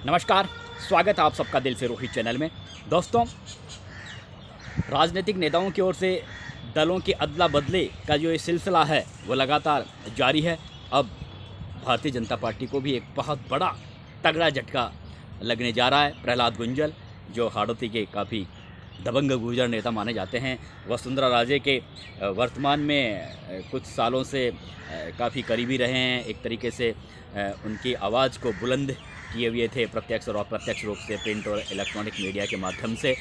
नमस्कार, स्वागत है आप सबका दिल से रोहित चैनल में। दोस्तों, राजनीतिक नेताओं की ओर से दलों की अदला बदले का जो ये सिलसिला है वो लगातार जारी है। अब भारतीय जनता पार्टी को भी एक बहुत बड़ा तगड़ा झटका लगने जा रहा है। प्रहलाद गुंजल, जो हाड़ौती के काफ़ी दबंग गुर्जर नेता माने जाते हैं, वसुंधरा राजे के वर्तमान में कुछ सालों से काफ़ी करीबी रहे हैं। एक तरीके से उनकी आवाज़ को बुलंद किए हुए थे प्रत्यक्ष और अप्रत्यक्ष रूप से, प्रिंट और इलेक्ट्रॉनिक मीडिया के माध्यम से।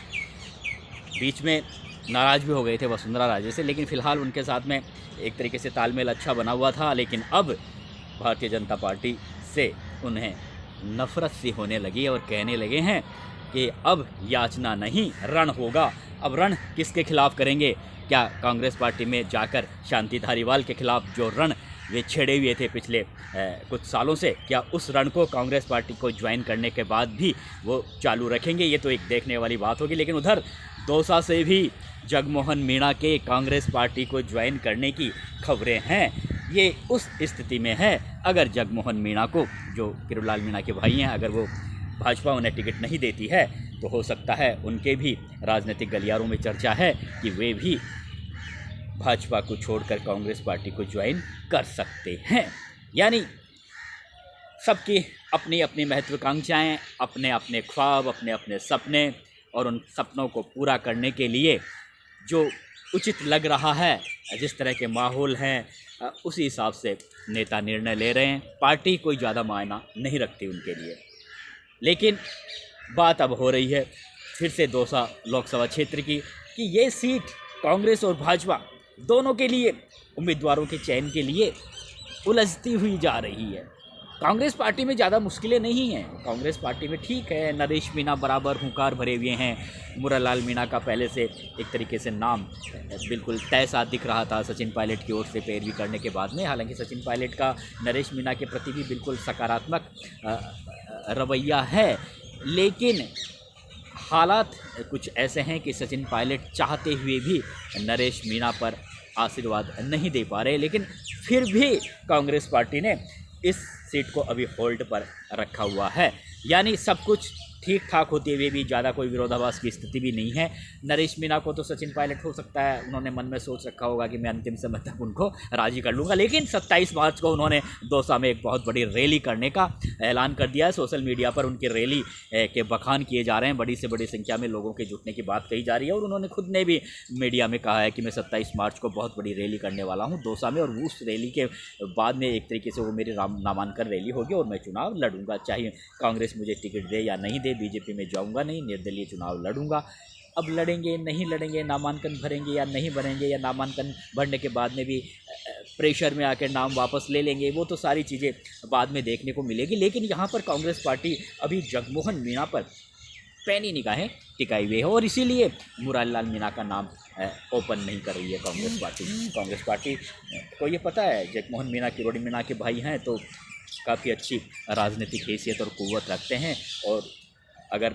बीच में नाराज़ भी हो गए थे वसुंधरा राजे से, लेकिन फ़िलहाल उनके साथ में एक तरीके से तालमेल अच्छा बना हुआ था। लेकिन अब भारतीय जनता पार्टी से उन्हें नफ़रत सी होने लगी और कहने लगे हैं कि अब याचना नहीं, रण होगा। अब रण किसके खिलाफ करेंगे? क्या कांग्रेस पार्टी में जाकर शांति धारीवाल के खिलाफ जो रण वे छेड़े हुए थे पिछले कुछ सालों से, क्या उस रण को कांग्रेस पार्टी को ज्वाइन करने के बाद भी वो चालू रखेंगे? ये तो एक देखने वाली बात होगी। लेकिन उधर दौसा से भी जगमोहन मीणा के कांग्रेस पार्टी को ज्वाइन करने की खबरें हैं। ये उस स्थिति में है, अगर जगमोहन मीणा को, जो किरोड़ीलाल मीणा के भाई हैं, अगर वो भाजपा उन्हें टिकट नहीं देती है तो हो सकता है उनके भी राजनीतिक गलियारों में चर्चा है कि वे भी भाजपा को छोड़कर कांग्रेस पार्टी को ज्वाइन कर सकते हैं। यानी सबकी अपनी अपनी महत्वाकांक्षाएं, अपने अपने ख्वाब, अपने अपने सपने, और उन सपनों को पूरा करने के लिए जो उचित लग रहा है, जिस तरह के माहौल हैं, उसी हिसाब से नेता निर्णय ले रहे हैं। पार्टी कोई ज़्यादा मायना नहीं रखती उनके लिए। लेकिन बात अब हो रही है फिर से दौसा लोकसभा क्षेत्र की, कि ये सीट कांग्रेस और भाजपा दोनों के लिए उम्मीदवारों के चयन के लिए उलझती हुई जा रही है। कांग्रेस पार्टी में ज़्यादा मुश्किलें नहीं हैं। कांग्रेस पार्टी में ठीक है, नरेश मीणा बराबर हुंकार भरे हुए हैं। मुरारलाल मीणा का पहले से एक तरीके से नाम बिल्कुल तय सा दिख रहा था सचिन पायलट की ओर से पैरवी करने के बाद में। हालांकि सचिन पायलट का नरेश मीणा के प्रति भी बिल्कुल सकारात्मक रवैया है, लेकिन हालात कुछ ऐसे हैं कि सचिन पायलट चाहते हुए भी नरेश मीणा पर आशीर्वाद नहीं दे पा रहे। लेकिन फिर भी कांग्रेस पार्टी ने इस सीट को अभी होल्ड पर रखा हुआ है। यानी सब कुछ ठीक ठाक होते हुए भी ज़्यादा कोई विरोधाभास की स्थिति भी नहीं है। नरेश मीणा को तो सचिन पायलट हो सकता है उन्होंने मन में सोच रखा होगा कि मैं अंतिम समय तक उनको राजी कर लूँगा, लेकिन 27 मार्च को उन्होंने दौसा में एक बहुत बड़ी रैली करने का ऐलान कर दिया है। सोशल मीडिया पर उनकी रैली के बखान किए जा रहे हैं, बड़ी से बड़ी संख्या में लोगों के जुटने की बात कही जा रही है। और उन्होंने खुद ने भी मीडिया में कहा है कि मैं 27 मार्च को बहुत बड़ी रैली करने वाला हूँ दौसा में, और उस रैली के बाद में एक तरीके से वो मेरी नामांकन रैली होगी और मैं चुनाव लड़ूंगा, चाहे कांग्रेस मुझे टिकट दे या नहीं दे, बीजेपी में जाऊंगा नहीं, निर्दलीय चुनाव लड़ूंगा। अब लड़ेंगे नहीं लड़ेंगे, नामांकन भरेंगे या नहीं भरेंगे, या नामांकन भरने के बाद में भी प्रेशर में आकर नाम वापस ले लेंगे, वो तो सारी चीज़ें बाद में देखने को मिलेगी। लेकिन यहाँ पर कांग्रेस पार्टी अभी जगमोहन मीणा पर पैनी निगाहें टिकाई हुई है, और इसीलिए मुरारलाल मीणा का नाम ओपन नहीं कर रही है कांग्रेस पार्टी। कांग्रेस पार्टी को ये पता है जगमोहन मीणा किरोड़ी मीणा के भाई हैं, तो काफ़ी अच्छी राजनीतिक हैसियत और क़ुव्वत रखते हैं। और अगर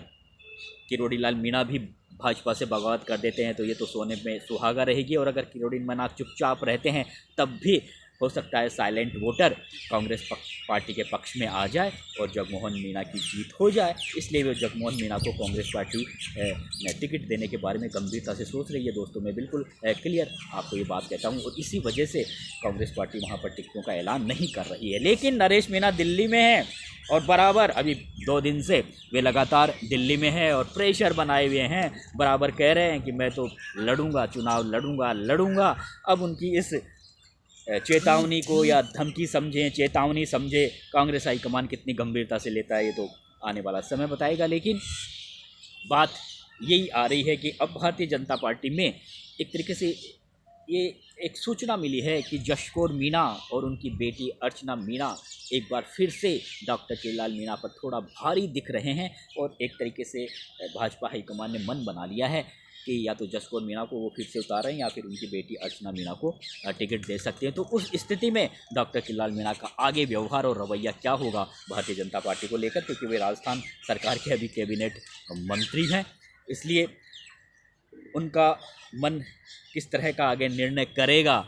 किरोड़ीलाल मीणा भी भाजपा से बगावत कर देते हैं तो ये तो सोने में सुहागा रहेगी, और अगर किरोड़ी मीणा चुपचाप रहते हैं तब भी हो सकता है साइलेंट वोटर कांग्रेस पार्टी के पक्ष में आ जाए और जगमोहन मीणा की जीत हो जाए। इसलिए वो जगमोहन मीणा को कांग्रेस पार्टी टिकट देने के बारे में गंभीरता से सोच रही है। दोस्तों, मैं बिल्कुल क्लियर आपको ये बात कहता हूँ, और इसी वजह से कांग्रेस पार्टी वहाँ पर टिकटों का ऐलान नहीं कर रही है। लेकिन नरेश मीणा दिल्ली में है, और बराबर अभी 2 दिन से वे लगातार दिल्ली में हैं और प्रेशर बनाए हुए हैं, बराबर कह रहे हैं कि मैं तो लड़ूंगा, चुनाव लड़ूंगा। अब उनकी इस चेतावनी को या धमकी समझें, चेतावनी समझे, कांग्रेस हाईकमान कितनी गंभीरता से लेता है ये तो आने वाला समय बताएगा। लेकिन बात यही आ रही है कि अब भारतीय जनता पार्टी में एक तरीके से ये एक सूचना मिली है कि जशकौर मीणा और उनकी बेटी अर्चना मीणा एक बार फिर से डॉक्टर किरोड़ीलाल मीणा पर थोड़ा भारी दिख रहे हैं, और एक तरीके से भाजपा हाईकमान ने मन बना लिया है कि या तो जशकौर मीणा को वो फिर से उतारें या फिर उनकी बेटी अर्चना मीणा को टिकट दे सकते हैं। तो उस स्थिति में डॉक्टर किरोड़ीलाल मीणा का आगे व्यवहार और रवैया क्या होगा भारतीय जनता पार्टी को लेकर, क्योंकि वे राजस्थान सरकार के अभी कैबिनेट मंत्री हैं, इसलिए उनका मन किस तरह का आगे निर्णय करेगा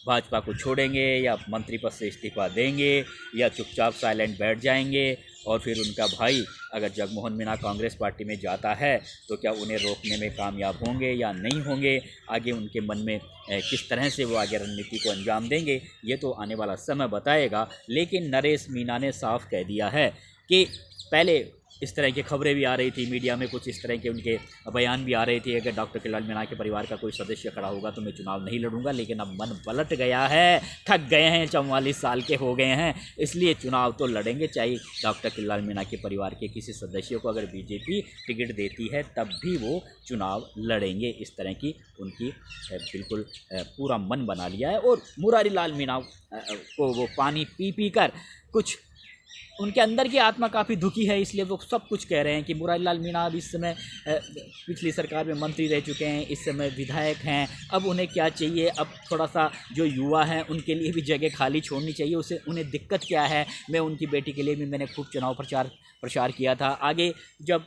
भाजपा को छोड़ेंगे या मंत्री पद से इस्तीफा देंगे या चुपचाप साइलेंट बैठ जाएंगे, और फिर उनका भाई अगर जगमोहन मीणा कांग्रेस पार्टी में जाता है तो क्या उन्हें रोकने में कामयाब होंगे या नहीं होंगे, आगे उनके मन में किस तरह से वो आगे रणनीति को अंजाम देंगे, ये तो आने वाला समय बताएगा। लेकिन नरेश मीणा ने साफ कह दिया है कि पहले इस तरह की खबरें भी आ रही थी मीडिया में, कुछ इस तरह के उनके बयान भी आ रहे थे, अगर डॉक्टर किलाल मीणा के परिवार का कोई सदस्य खड़ा होगा तो मैं चुनाव नहीं लड़ूंगा। लेकिन अब मन पलट गया है, थक गए हैं, 44 साल के हो गए हैं, इसलिए चुनाव तो लड़ेंगे, चाहे डॉक्टर किलाल मीणा के परिवार के किसी सदस्य को अगर बीजेपी टिकट देती है तब भी वो चुनाव लड़ेंगे। इस तरह की उनकी बिल्कुल पूरा मन बना लिया है। और मुरारी लाल मीणा को वो पानी पी पी कर कुछ उनके अंदर की आत्मा काफ़ी दुखी है, इसलिए वो सब कुछ कह रहे हैं कि मुरारी लाल मीणा अब इस समय पिछली सरकार में मंत्री रह चुके हैं, इस समय विधायक हैं, अब उन्हें क्या चाहिए, अब थोड़ा सा जो युवा हैं उनके लिए भी जगह खाली छोड़नी चाहिए, उसे उन्हें दिक्कत क्या है। मैं उनकी बेटी के लिए भी मैंने खूब चुनाव प्रचार किया था, आगे जब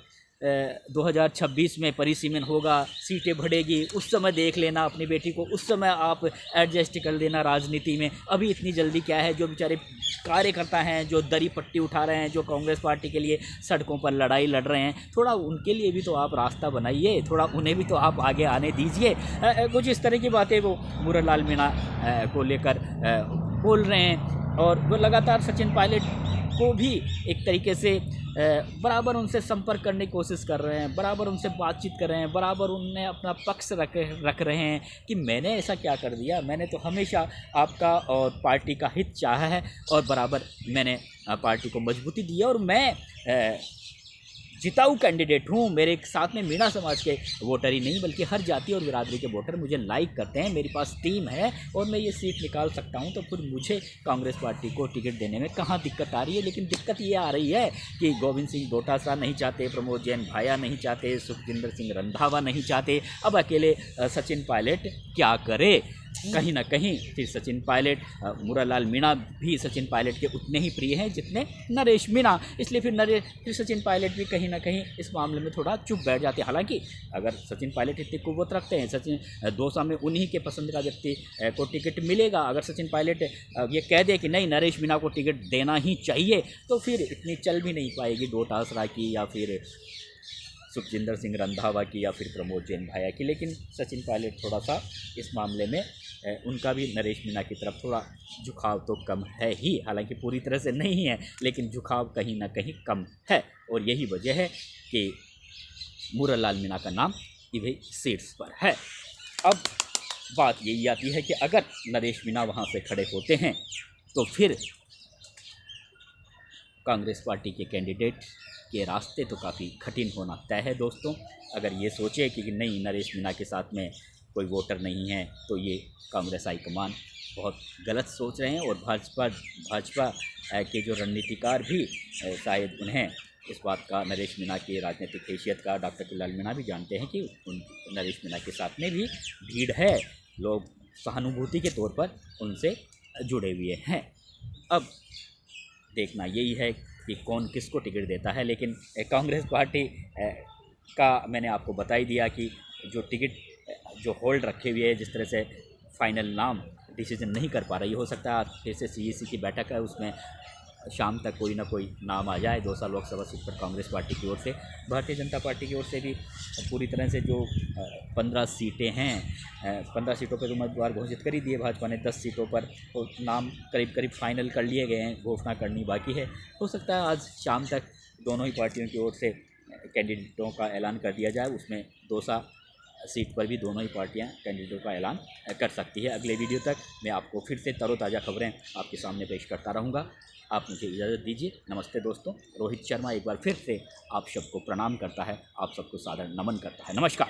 2026 में परिसीमन होगा, सीटें बढ़ेगी, उस समय देख लेना अपनी बेटी को, उस समय आप एडजस्ट कर देना राजनीति में। अभी इतनी जल्दी क्या है। जो बेचारे कार्यकर्ता हैं, जो दरी पट्टी उठा रहे हैं, जो कांग्रेस पार्टी के लिए सड़कों पर लड़ाई लड़ रहे हैं, थोड़ा उनके लिए भी तो आप रास्ता बनाइए, थोड़ा उन्हें भी तो आप आगे आने दीजिए। कुछ इस तरह की बातें वो मुरारी लाल मीणा को लेकर बोल रहे हैं। और वो लगातार सचिन पायलट को भी एक तरीके से बराबर उनसे संपर्क करने की कोशिश कर रहे हैं, बराबर उनसे बातचीत कर रहे हैं, बराबर उन्हें अपना पक्ष रख रहे हैं कि मैंने ऐसा क्या कर दिया, मैंने तो हमेशा आपका और पार्टी का हित चाहा है और बराबर मैंने पार्टी को मजबूती दी है और मैं जिताऊ कैंडिडेट हूँ। मेरे साथ में मीणा समाज के वोटर ही नहीं बल्कि हर जाति और बिरादरी के वोटर मुझे लाइक करते हैं, मेरे पास टीम है और मैं ये सीट निकाल सकता हूँ, तो फिर मुझे कांग्रेस पार्टी को टिकट देने में कहाँ दिक्कत आ रही है। लेकिन दिक्कत ये आ रही है कि गोविंद सिंह डोटासरा नहीं चाहते, प्रमोद जैन भाया नहीं चाहते, सुखजिंदर सिंह रंधावा नहीं चाहते, अब अकेले सचिन पायलट क्या करे। कहीं ना कहीं फिर सचिन पायलट, मुरारी लाल मीणा भी सचिन पायलट के उतने ही प्रिय हैं जितने नरेश मीणा, इसलिए फिर सचिन पायलट भी कहीं ना कहीं इस मामले में थोड़ा चुप बैठ जाते हैं। हालांकि अगर सचिन पायलट इतनी कुव्वत रखते हैं, सचिन दौसा में उन्हीं के पसंद का व्यक्ति को टिकट मिलेगा, अगर सचिन पायलट ये कह दे कि नहीं नरेश मीणा को टिकट देना ही चाहिए, तो फिर इतनी चल भी नहीं पाएगी डोटासरा की या फिर सुखजिंदर सिंह रंधावा की या फिर प्रमोद जैन भाया की। लेकिन सचिन पायलट थोड़ा सा इस मामले में उनका भी नरेश मीणा की तरफ थोड़ा झुकाव तो कम है ही, हालांकि पूरी तरह से नहीं है लेकिन झुकाव कहीं ना कहीं कम है। और यही वजह है कि मुरारी लाल मीणा का नाम इन्हीं सीट्स पर है। अब बात यही आती है कि अगर नरेश मीणा वहाँ से खड़े होते हैं तो फिर कांग्रेस पार्टी के कैंडिडेट के रास्ते तो काफ़ी कठिन होना तय है दोस्तों। अगर ये सोचे कि नहीं नरेश मीणा के साथ में कोई वोटर नहीं है तो ये कांग्रेस हाईकमान बहुत गलत सोच रहे हैं। और भाजपा के जो रणनीतिकार भी शायद उन्हें इस बात का, नरेश मीणा की राजनीतिक हैसियत का डॉक्टर किलाल मीणा भी जानते हैं कि नरेश मीणा के साथ में भी भीड़ है, लोग सहानुभूति के तौर पर उनसे जुड़े हुए हैं। अब देखना यही है कि कौन किसको टिकट देता है। लेकिन कांग्रेस पार्टी का मैंने आपको बता ही दिया कि जो टिकट जो होल्ड रखे हुए है, जिस तरह से फाइनल नाम डिसीजन नहीं कर पा रही, हो सकता है आज फिर से CEC की बैठक है, उसमें शाम तक कोई ना कोई नाम आ जाए। 2 लोकसभा सीट पर कांग्रेस पार्टी की ओर से, भारतीय जनता पार्टी की ओर से भी पूरी तरह से जो 15 सीटें हैं, 15 सीटों पर उम्मीदवार घोषित कर ही दिए भाजपा ने, 10 सीटों पर तो नाम करीब फाइनल कर लिए गए हैं, घोषणा करनी बाकी है। हो सकता है आज शाम तक दोनों ही पार्टियों की ओर से कैंडिडेटों का ऐलान कर दिया जाए, उसमें 2 सीट पर भी दोनों ही पार्टियां कैंडिडेटों का ऐलान कर सकती है। अगले वीडियो तक मैं आपको फिर से तरोताज़ा खबरें आपके सामने पेश करता रहूँगा। आप मुझे इजाज़त दीजिए। नमस्ते दोस्तों, रोहित शर्मा एक बार फिर से आप सबको प्रणाम करता है, आप सबको सादर नमन करता है। नमस्कार।